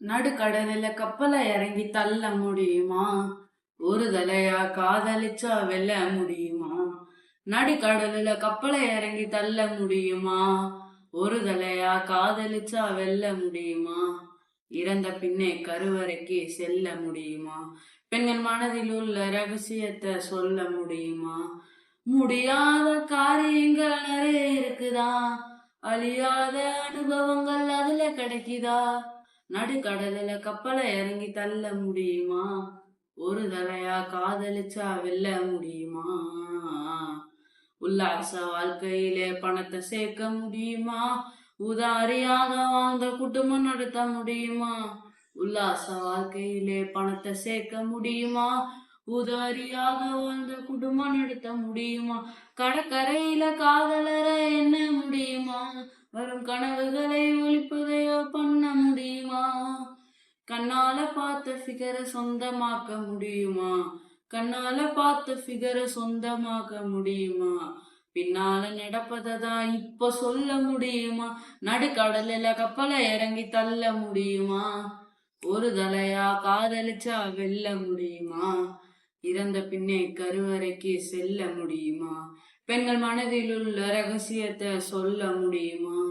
நடுக்கடலில கப்பலை இறங்கி தள்ள முடியுமா? ஒரு தலையா காதலிச்சா வெல்ல முடியுமா? நடுக்கடலில கப்பலை இறங்கி தள்ள முடியுமா? ஒரு தலையா காதலிச்சா வெல்ல முடியுமா? இறந்த பின்னே கருவறைக்கு செல்ல முடியுமா? பெண்கள் மனதில் உள்ள ரகசியத்தை சொல்ல முடியுமா? முடியாத காரியங்கள் நிறைய இருக்குதா, அழியாத அனுபவங்கள் அதுல கிடைக்குதா? நடுக்கடலில கப்பலை இறங்கி தள்ள முடியுமா? ஒரு தலையா காதலிச்சா வெல்ல முடியுமா? உல்லாச வாழ்க்கையிலே பணத்தை சேர்க்க முடியுமா? உதாரியாக வாழ்ந்த குடும்பம் நடத்த முடியுமா? உல்லாச வாழ்க்கையிலே பணத்தை சேர்க்க முடியுமா? உதாரியாக வாழ்ந்த குடும்பம் நடத்த முடியுமா? கடற்கரையில காதலர என்ன முடியுமா? வரும் கனவுகளை ஒழிப்பதையோ பண்ண முடியுமா? கண்ணால பார்த்த ஃபிகரை சொந்தமாக்க முடியுமா? கண்ணால பார்த்த ஃபிகரை சொந்தமாக்க முடியுமா? பின்னால நடப்பதான் இப்ப சொல்ல முடியுமா? நடுக்கடலில கப்பலை இறங்கி தள்ள முடியுமா? ஒரு தலையா காதலிச்சா வெல்ல முடியுமா? இறந்த பின்னே கருவறைக்கு செல்ல முடியுமா? பெண்கள் மனதில் உள்ள ரகசியத்தை சொல்ல முடியுமா?